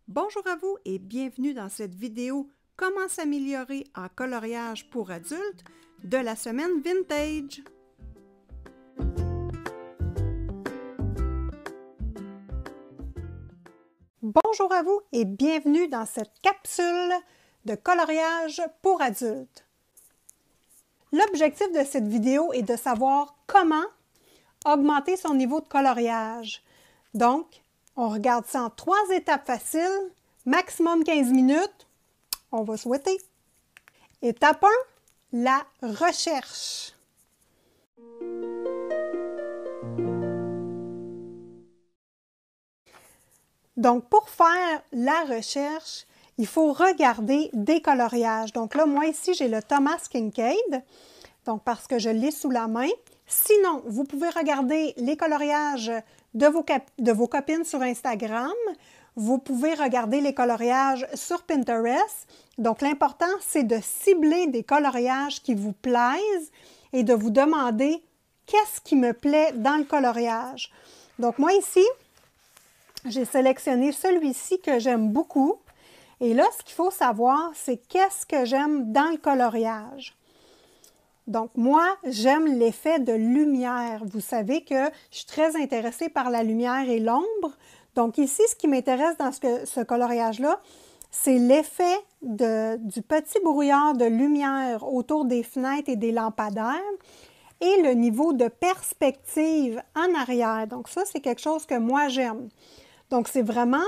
Bonjour à vous et bienvenue dans cette vidéo « Comment s'améliorer en coloriage pour adultes » de la semaine Vintage. Bonjour à vous et bienvenue dans cette capsule de coloriage pour adultes. L'objectif de cette vidéo est de savoir comment augmenter son niveau de coloriage. Donc, on regarde ça en 3 étapes faciles, maximum 15 minutes. On va souhaiter. Étape 1, la recherche. Donc, pour faire la recherche, il faut regarder des coloriages. Donc là, moi ici, j'ai le Thomas Kinkade, donc parce que je l'ai sous la main. Sinon, vous pouvez regarder les coloriages de vos copines sur Instagram. Vous pouvez regarder les coloriages sur Pinterest. Donc, l'important, c'est de cibler des coloriages qui vous plaisent et de vous demander qu'est-ce qui me plaît dans le coloriage. Donc, moi ici, j'ai sélectionné celui-ci que j'aime beaucoup. Et là, ce qu'il faut savoir, c'est qu'est-ce que j'aime dans le coloriage. Donc, moi, j'aime l'effet de lumière. Vous savez que je suis très intéressée par la lumière et l'ombre. Donc, ici, ce qui m'intéresse dans ce coloriage-là, c'est l'effet du petit brouillard de lumière autour des fenêtres et des lampadaires et le niveau de perspective en arrière. Donc, ça, c'est quelque chose que moi, j'aime. Donc, c'est vraiment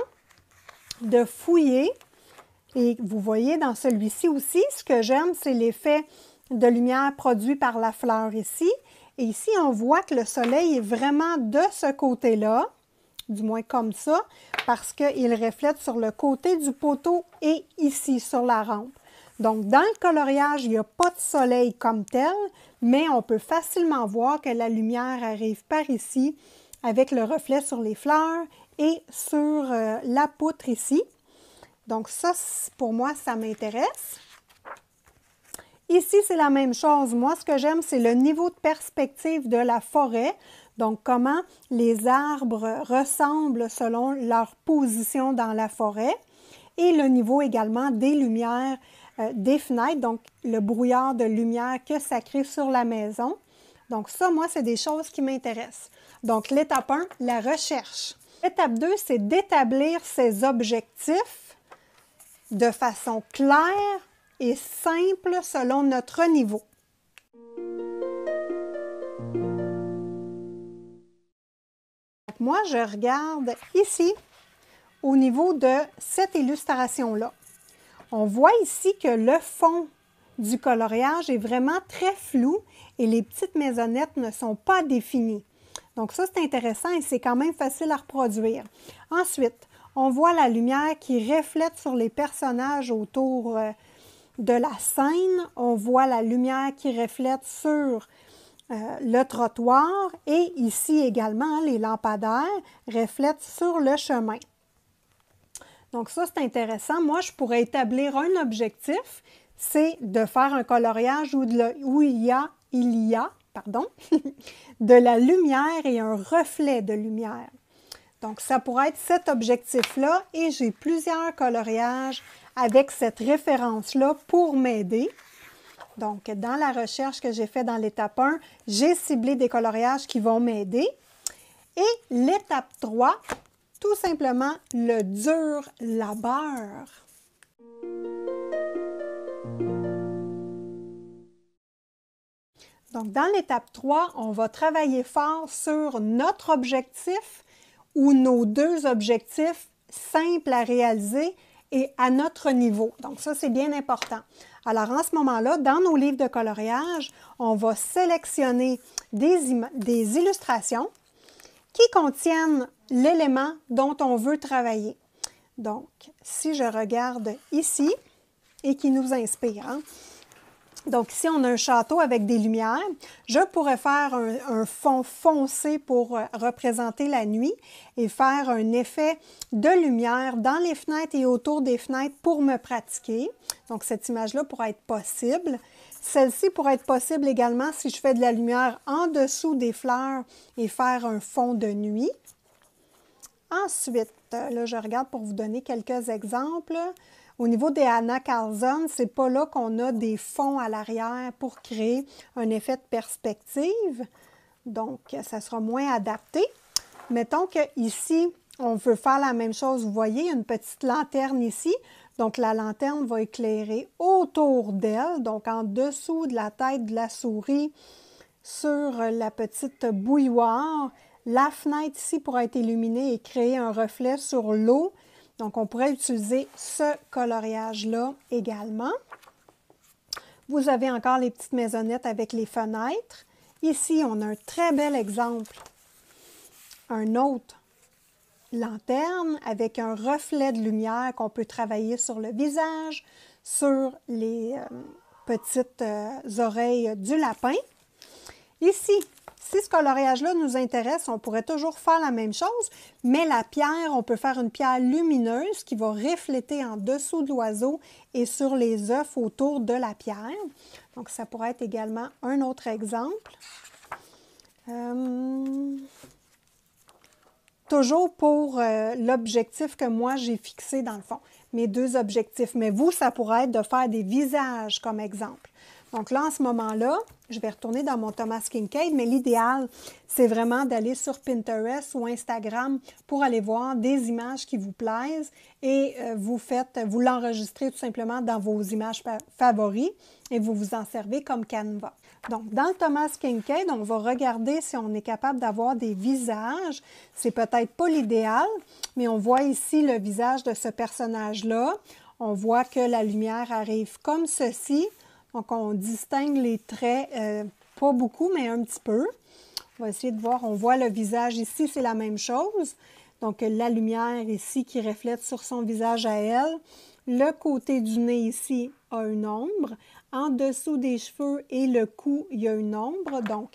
de fouiller. Et vous voyez dans celui-ci aussi, ce que j'aime, c'est l'effet de lumière produit par la fleur ici. Et ici, on voit que le soleil est vraiment de ce côté-là, du moins comme ça, parce qu'il reflète sur le côté du poteau et ici, sur la rampe. Donc, dans le coloriage, il n'y a pas de soleil comme tel, mais on peut facilement voir que la lumière arrive par ici, avec le reflet sur les fleurs et sur la poutre ici. Donc ça, pour moi, ça m'intéresse. Ici, c'est la même chose. Moi, ce que j'aime, c'est le niveau de perspective de la forêt. Donc, comment les arbres ressemblent selon leur position dans la forêt. Et le niveau également des lumières des fenêtres, donc le brouillard de lumière que ça crée sur la maison. Donc ça, moi, c'est des choses qui m'intéressent. Donc, l'étape 1, la recherche. L'étape 2, c'est d'établir ses objectifs de façon claire et simple selon notre niveau. Moi, je regarde ici au niveau de cette illustration-là. On voit ici que le fond du coloriage est vraiment très flou et les petites maisonnettes ne sont pas définies. Donc ça, c'est intéressant et c'est quand même facile à reproduire. Ensuite, on voit la lumière qui reflète sur les personnages autour de la scène. On voit la lumière qui reflète sur le trottoir et ici également, les lampadaires reflètent sur le chemin. Donc ça, c'est intéressant. Moi, je pourrais établir un objectif, c'est de faire un coloriage où il y a de la lumière et un reflet de lumière. Donc, ça pourrait être cet objectif-là et j'ai plusieurs coloriages avec cette référence-là pour m'aider. Donc, dans la recherche que j'ai faite dans l'étape 1, j'ai ciblé des coloriages qui vont m'aider. Et l'étape 3, tout simplement le dur labeur. Donc, dans l'étape 3, on va travailler fort sur notre objectif ou nos 2 objectifs simples à réaliser et à notre niveau. Donc, ça, c'est bien important. Alors, en ce moment-là, dans nos livres de coloriage, on va sélectionner des illustrations qui contiennent l'élément dont on veut travailler. Donc, si je regarde ici et qui nous inspire, donc ici, on a un château avec des lumières. Je pourrais faire un fond foncé pour représenter la nuit et faire un effet de lumière dans les fenêtres et autour des fenêtres pour me pratiquer. Donc, cette image-là pourrait être possible. Celle-ci pourrait être possible également si je fais de la lumière en dessous des fleurs et faire un fond de nuit. Ensuite, là, je regarde pour vous donner quelques exemples. Au niveau des Anna Carlson, c'est pas là qu'on a des fonds à l'arrière pour créer un effet de perspective. Donc, ça sera moins adapté. Mettons qu'ici, on veut faire la même chose. Vous voyez, il y a une petite lanterne ici. Donc, la lanterne va éclairer autour d'elle, donc en dessous de la tête de la souris, sur la petite bouilloire. La fenêtre ici pourra être illuminée et créer un reflet sur l'eau. Donc, on pourrait utiliser ce coloriage-là également. Vous avez encore les petites maisonnettes avec les fenêtres. Ici, on a un très bel exemple. Un autre lanterne avec un reflet de lumière qu'on peut travailler sur le visage, sur les petites oreilles du lapin. Ici, si ce coloriage-là nous intéresse, on pourrait toujours faire la même chose, mais la pierre, on peut faire une pierre lumineuse qui va refléter en dessous de l'oiseau et sur les œufs autour de la pierre. Donc, ça pourrait être également un autre exemple. Toujours pour l'objectif que moi j'ai fixé dans le fond, mes deux objectifs. Mais vous, ça pourrait être de faire des visages comme exemple. Donc là, en ce moment-là, je vais retourner dans mon Thomas Kinkade, mais l'idéal, c'est vraiment d'aller sur Pinterest ou Instagram pour aller voir des images qui vous plaisent et vous l'enregistrez tout simplement dans vos images favoris et vous vous en servez comme Canva. Donc, dans le Thomas Kinkade, on va regarder si on est capable d'avoir des visages. C'est peut-être pas l'idéal, mais on voit ici le visage de ce personnage-là. On voit que la lumière arrive comme ceci. Donc, on distingue les traits, pas beaucoup, mais un petit peu. On va essayer de voir, on voit le visage ici, c'est la même chose. Donc, la lumière ici qui reflète sur son visage à elle. Le côté du nez ici a une ombre. En dessous des cheveux et le cou, il y a une ombre. Donc,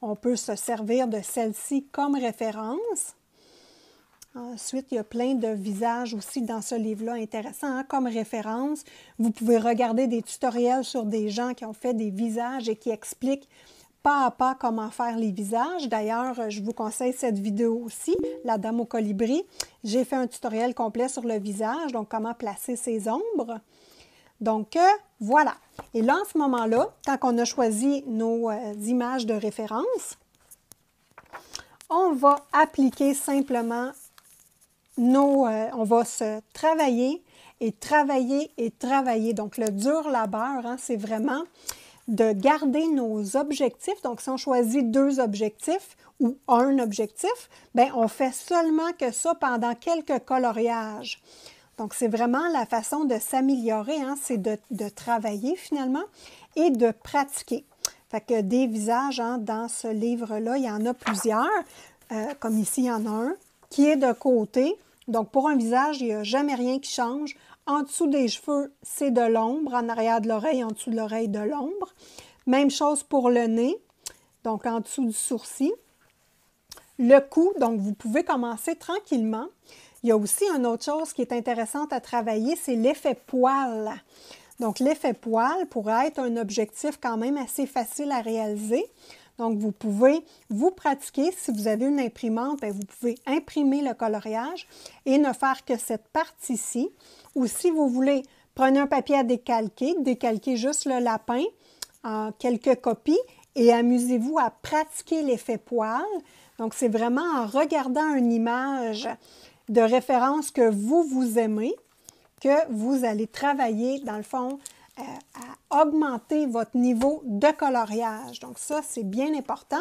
on peut se servir de celle-ci comme référence. Ensuite, il y a plein de visages aussi dans ce livre-là intéressants hein, comme référence. Vous pouvez regarder des tutoriels sur des gens qui ont fait des visages et qui expliquent pas à pas comment faire les visages. D'ailleurs, je vous conseille cette vidéo aussi, La Dame au colibri. J'ai fait un tutoriel complet sur le visage, donc comment placer ses ombres. Donc, voilà. Et là, en ce moment-là, quand on a choisi nos images de référence, on va appliquer simplement on va se travailler et travailler et travailler. Donc, le dur labeur, hein, c'est vraiment de garder nos objectifs. Donc, si on choisit 2 objectifs ou un objectif, bien, on fait seulement que ça pendant quelques coloriages. Donc, c'est vraiment la façon de s'améliorer, hein, c'est de travailler finalement et de pratiquer. Fait que des visages, hein, dans ce livre-là, il y en a plusieurs. Comme ici, il y en a un qui est de côté. Donc, pour un visage, il n'y a jamais rien qui change. En dessous des cheveux, c'est de l'ombre. En arrière de l'oreille, en dessous de l'oreille, de l'ombre. Même chose pour le nez, donc en dessous du sourcil. Le cou, donc vous pouvez commencer tranquillement. Il y a aussi une autre chose qui est intéressante à travailler, c'est l'effet poil. Donc, l'effet poil pourrait être un objectif quand même assez facile à réaliser. Donc, vous pouvez vous pratiquer. Si vous avez une imprimante, bien, vous pouvez imprimer le coloriage et ne faire que cette partie-ci. Ou si vous voulez, prenez un papier à décalquer, décalquez juste le lapin en quelques copies et amusez-vous à pratiquer l'effet poil. Donc, c'est vraiment en regardant une image de référence que vous aimez que vous allez travailler, dans le fond, à augmenter votre niveau de coloriage. Donc ça, c'est bien important.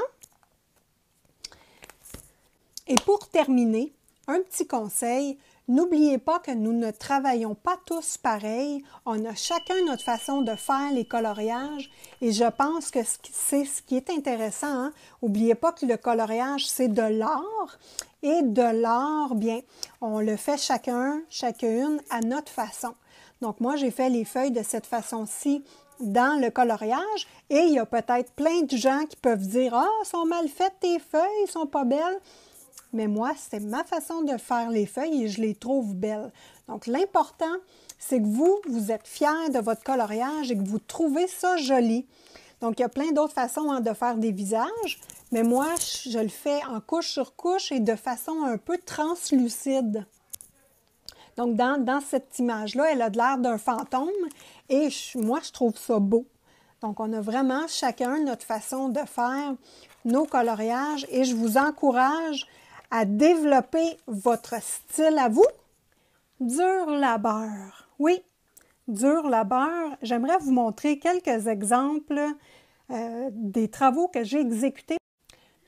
Et pour terminer, un petit conseil, n'oubliez pas que nous ne travaillons pas tous pareil. On a chacun notre façon de faire les coloriages et je pense que c'est ce qui est intéressant. N'oubliez pas que le coloriage, c'est de l'art et de l'art, bien, on le fait chacun, chacune à notre façon. Donc, moi, j'ai fait les feuilles de cette façon-ci dans le coloriage et il y a peut-être plein de gens qui peuvent dire « Ah, sont mal faites tes feuilles, sont pas belles. » Mais moi, c'est ma façon de faire les feuilles et je les trouve belles. Donc, l'important, c'est que vous êtes fiers de votre coloriage et que vous trouvez ça joli. Donc, il y a plein d'autres façons hein, de faire des visages, mais moi, je le fais en couche sur couche et de façon un peu translucide. Donc, dans cette image-là, elle a de l'air d'un fantôme et moi, je trouve ça beau. Donc, on a vraiment chacun notre façon de faire nos coloriages et je vous encourage à développer votre style à vous. Dur labeur. Oui, dur labeur. J'aimerais vous montrer quelques exemples des travaux que j'ai exécutés.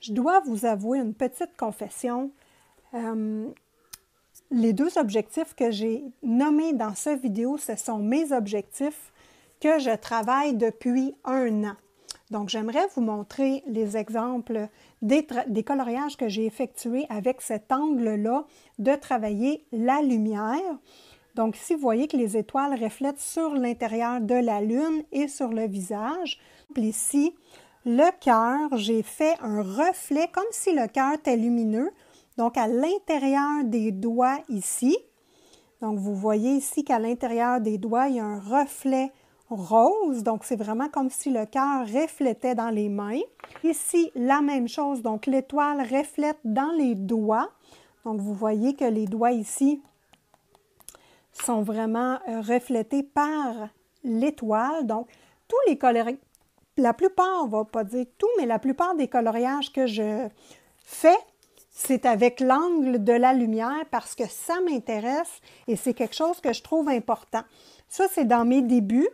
Je dois vous avouer une petite confession. Les deux objectifs que j'ai nommés dans cette vidéo, ce sont mes objectifs que je travaille depuis 1 an. Donc, j'aimerais vous montrer les exemples des coloriages que j'ai effectués avec cet angle-là de travailler la lumière. Donc, ici, vous voyez que les étoiles reflètent sur l'intérieur de la lune et sur le visage. Ici, le cœur, j'ai fait un reflet comme si le cœur était lumineux. Donc, à l'intérieur des doigts ici. Donc, vous voyez ici qu'à l'intérieur des doigts, il y a un reflet rose. Donc, c'est vraiment comme si le cœur reflétait dans les mains. Ici, la même chose. Donc, l'étoile reflète dans les doigts. Donc, vous voyez que les doigts ici sont vraiment reflétés par l'étoile. Donc, tous les coloriages, la plupart, on ne va pas dire tout, mais la plupart des coloriages que je fais, c'est avec l'angle de la lumière parce que ça m'intéresse et c'est quelque chose que je trouve important. Ça, c'est dans mes débuts.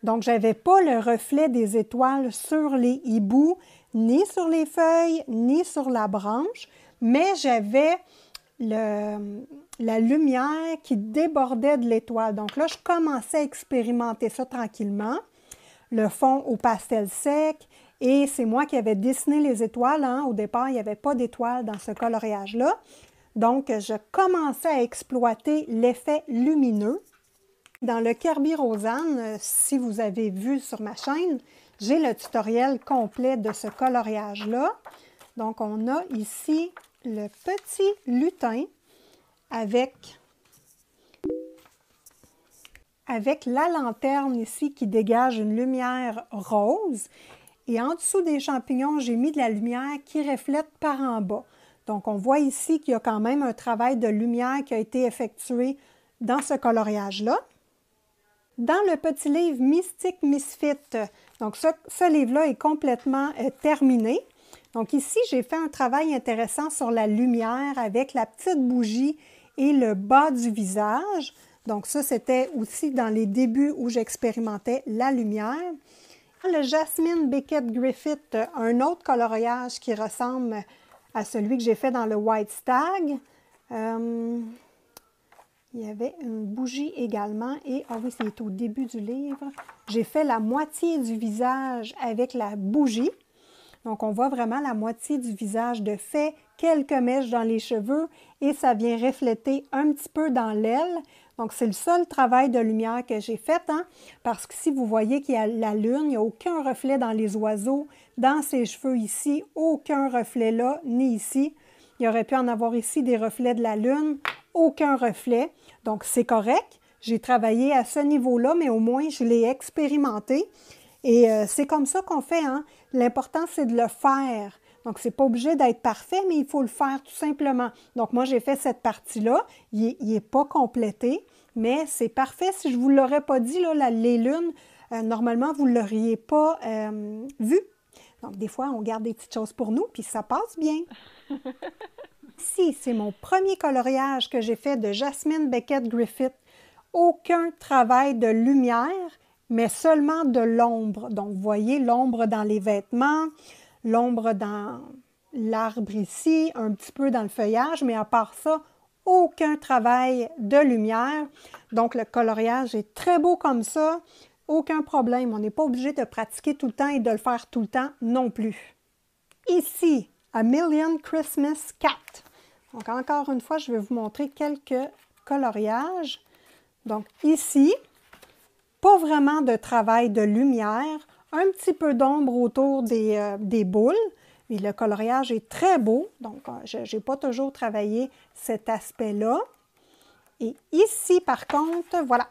Donc, je n'avais pas le reflet des étoiles sur les hiboux, ni sur les feuilles, ni sur la branche, mais j'avais la lumière qui débordait de l'étoile. Donc là, je commençais à expérimenter ça tranquillement. Le fond au pastel sec. Et c'est moi qui avais dessiné les étoiles. Hein. Au départ, il n'y avait pas d'étoiles dans ce coloriage-là. Donc, je commençais à exploiter l'effet lumineux. Dans le Kirby Rosanne, si vous avez vu sur ma chaîne, j'ai le tutoriel complet de ce coloriage-là. Donc, on a ici le petit lutin avec la lanterne ici qui dégage une lumière rose. Et en dessous des champignons, j'ai mis de la lumière qui reflète par en bas. Donc, on voit ici qu'il y a quand même un travail de lumière qui a été effectué dans ce coloriage-là. Dans le petit livre Mystic Misfit, donc ce livre-là est complètement terminé. Donc ici, j'ai fait un travail intéressant sur la lumière avec la petite bougie et le bas du visage. Donc ça, c'était aussi dans les débuts où j'expérimentais la lumière. Le Jasmine Beckett Griffith, un autre coloriage qui ressemble à celui que j'ai fait dans le White Stag. Il y avait une bougie également et, ah oui, c'est au début du livre. J'ai fait la moitié du visage avec la bougie. Donc, on voit vraiment la moitié du visage de fait, quelques mèches dans les cheveux et ça vient refléter un petit peu dans l'aile. Donc, c'est le seul travail de lumière que j'ai fait, hein, parce que si vous voyez qu'il y a la lune, il n'y a aucun reflet dans les oiseaux, dans ses cheveux ici, aucun reflet là, ni ici. Il y aurait pu en avoir ici des reflets de la lune, aucun reflet. Donc, c'est correct. J'ai travaillé à ce niveau-là, mais au moins, je l'ai expérimenté. Et c'est comme ça qu'on fait, hein. L'important, c'est de le faire. Donc, ce n'est pas obligé d'être parfait, mais il faut le faire tout simplement. Donc, moi, j'ai fait cette partie-là. Il n'est pas complété, mais c'est parfait. Si je ne vous l'aurais pas dit, là, les lunes, normalement, vous ne l'auriez pas vu. Donc, des fois, on garde des petites choses pour nous, puis ça passe bien. Ici, c'est mon premier coloriage que j'ai fait de Jasmine Beckett Griffith. Aucun travail de lumière, mais seulement de l'ombre. Donc, vous voyez l'ombre dans les vêtements, l'ombre dans l'arbre ici, un petit peu dans le feuillage, mais à part ça, aucun travail de lumière. Donc, le coloriage est très beau comme ça, aucun problème. On n'est pas obligé de pratiquer tout le temps et de le faire tout le temps non plus. Ici, A Million Christmas Cat. Donc, encore une fois, je vais vous montrer quelques coloriages. Donc, ici, pas vraiment de travail de lumière, un petit peu d'ombre autour des boules. Et le coloriage est très beau, donc je n'ai pas toujours travaillé cet aspect-là. Et ici, par contre, voilà,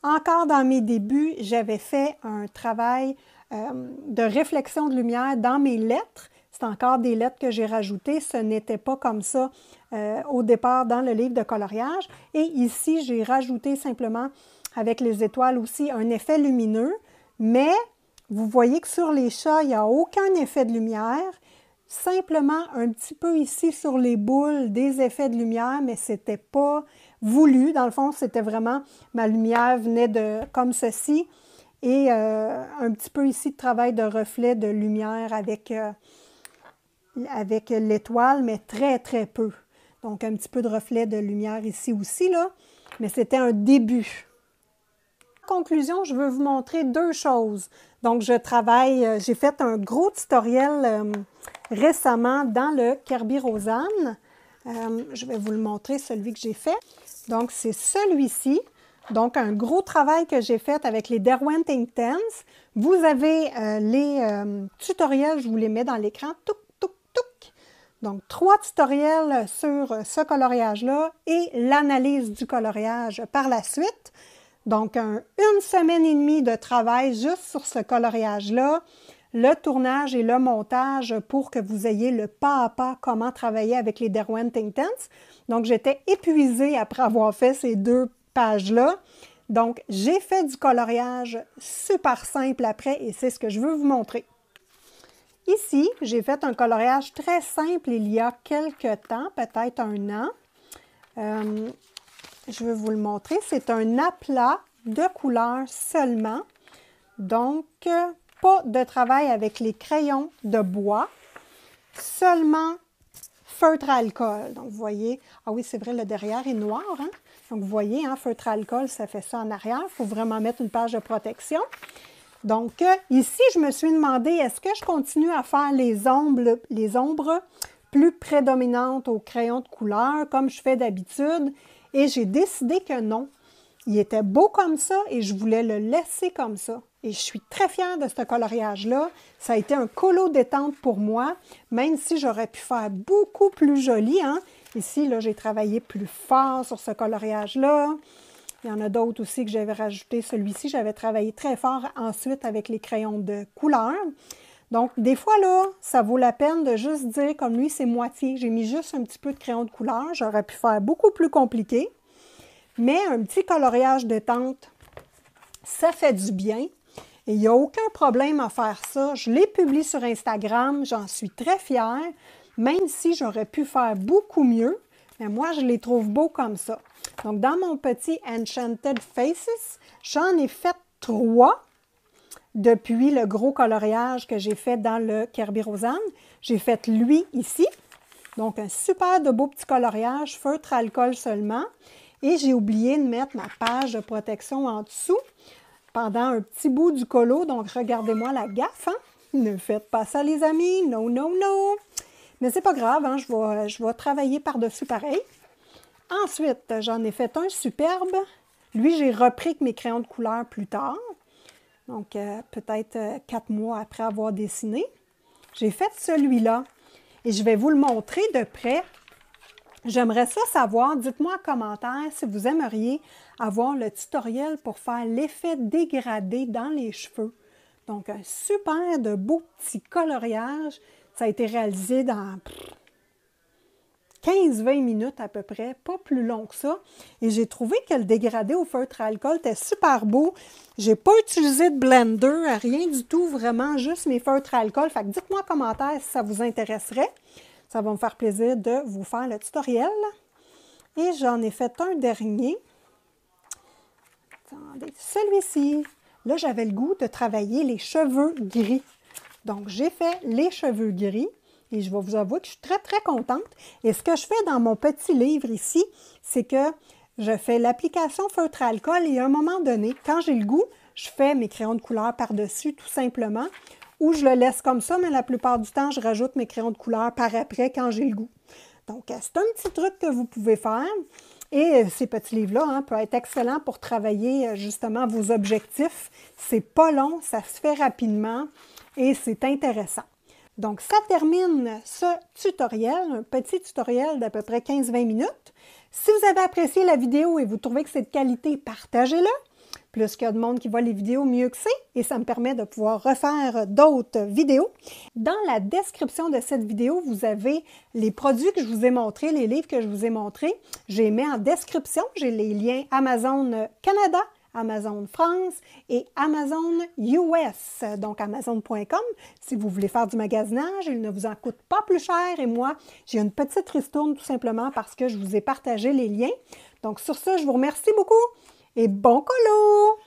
encore dans mes débuts, j'avais fait un travail de réflexion de lumière dans mes lettres. c'est encore des lettres que j'ai rajoutées. Ce n'était pas comme ça au départ dans le livre de coloriage. Et ici, j'ai rajouté simplement avec les étoiles aussi un effet lumineux. Mais vous voyez que sur les chats, il n'y a aucun effet de lumière. Simplement un petit peu ici sur les boules des effets de lumière, mais ce n'était pas voulu. Dans le fond, c'était vraiment, ma lumière venait de comme ceci. Et un petit peu ici de travail de reflet de lumière avec l'étoile, mais très, très peu. Donc, un petit peu de reflet de lumière ici aussi, là. Mais c'était un début. En conclusion, je veux vous montrer deux choses. Donc, j'ai fait un gros tutoriel récemment dans le Kirby Rosanne. Je vais vous le montrer, celui que j'ai fait. Donc, c'est celui-ci. Donc, un gros travail que j'ai fait avec les Derwent Inktense. Vous avez les tutoriels, je vous les mets dans l'écran. Touc, touc, touc. Donc, 3 tutoriels sur ce coloriage-là et l'analyse du coloriage par la suite. Donc, une semaine et demie de travail juste sur ce coloriage-là, le tournage et le montage pour que vous ayez le pas à pas comment travailler avec les Derwent Inktense. Donc, j'étais épuisée après avoir fait ces 2 pages-là. Donc, j'ai fait du coloriage super simple après et c'est ce que je veux vous montrer. Ici, j'ai fait un coloriage très simple il y a quelques temps, peut-être 1 an. Je vais vous le montrer. C'est un aplat de couleurs seulement. Donc, pas de travail avec les crayons de bois, seulement feutre à alcool. Donc, vous voyez, ah oui, c'est vrai, le derrière est noir, hein? Donc, vous voyez, hein, feutre à alcool, ça fait ça en arrière. Il faut vraiment mettre une page de protection. Donc, ici, je me suis demandé, est-ce que je continue à faire les ombres plus prédominantes au crayon de couleur, comme je fais d'habitude? Et j'ai décidé que non. Il était beau comme ça et je voulais le laisser comme ça. Et je suis très fière de ce coloriage-là. Ça a été un colo détente pour moi, même si j'aurais pu faire beaucoup plus joli, hein? Ici, là, j'ai travaillé plus fort sur ce coloriage-là. Il y en a d'autres aussi que j'avais rajouté. Celui-ci, j'avais travaillé très fort ensuite avec les crayons de couleur. Donc, des fois, là, ça vaut la peine de juste dire, comme lui, c'est moitié. J'ai mis juste un petit peu de crayon de couleur. J'aurais pu faire beaucoup plus compliqué. Mais un petit coloriage détente, ça fait du bien. Et il n'y a aucun problème à faire ça. Je l'ai publié sur Instagram. J'en suis très fière. Même si j'aurais pu faire beaucoup mieux, mais moi, je les trouve beaux comme ça. Donc, dans mon petit Enchanted Faces, j'en ai fait 3 depuis le gros coloriage que j'ai fait dans le Kirby Rosanne. J'ai fait lui ici. Donc, un super de beau petit coloriage, feutre à alcool seulement. Et j'ai oublié de mettre ma page de protection en dessous pendant un petit bout du colo. Donc, regardez-moi la gaffe, hein? Ne faites pas ça, les amis. Non, non, non. Mais c'est pas grave, hein? Je vais travailler par-dessus pareil. Ensuite, j'en ai fait un superbe. Lui, j'ai repris avec mes crayons de couleur plus tard. Donc, peut-être 4 mois après avoir dessiné. J'ai fait celui-là. Et je vais vous le montrer de près. J'aimerais ça savoir, dites-moi en commentaire si vous aimeriez avoir le tutoriel pour faire l'effet dégradé dans les cheveux. Donc, un super de beau petit coloriage. Ça a été réalisé dans 15-20 minutes à peu près, pas plus long que ça. Et j'ai trouvé que le dégradé au feutre à alcool était super beau. J'ai pas utilisé de blender, rien du tout, vraiment, juste mes feutres à alcool. Fait que dites-moi en commentaire si ça vous intéresserait. Ça va me faire plaisir de vous faire le tutoriel. Et j'en ai fait un dernier. Attendez, celui-ci. Là, j'avais le goût de travailler les cheveux gris. Donc, j'ai fait les cheveux gris et je vais vous avouer que je suis très, très contente. Et ce que je fais dans mon petit livre ici, c'est que je fais l'application feutre à alcool et à un moment donné, quand j'ai le goût, je fais mes crayons de couleur par-dessus tout simplement ou je le laisse comme ça, mais la plupart du temps, je rajoute mes crayons de couleur par après quand j'ai le goût. Donc, c'est un petit truc que vous pouvez faire. Et ces petits livres-là hein, peuvent être excellents pour travailler justement vos objectifs. C'est pas long, ça se fait rapidement et c'est intéressant. Donc, ça termine ce tutoriel, un petit tutoriel d'à peu près 15-20 minutes. Si vous avez apprécié la vidéo et vous trouvez que c'est de qualité, partagez-le. Plus qu'il y a de monde qui voit les vidéos, mieux que c'est. Et ça me permet de pouvoir refaire d'autres vidéos. Dans la description de cette vidéo, vous avez les produits que je vous ai montrés, les livres que je vous ai montrés. J'ai mis en description, j'ai les liens Amazon Canada, Amazon France et Amazon US, donc Amazon.com. Si vous voulez faire du magasinage, il ne vous en coûte pas plus cher. Et moi, j'ai une petite ristourne tout simplement parce que je vous ai partagé les liens. Donc sur ça, je vous remercie beaucoup et bon colo!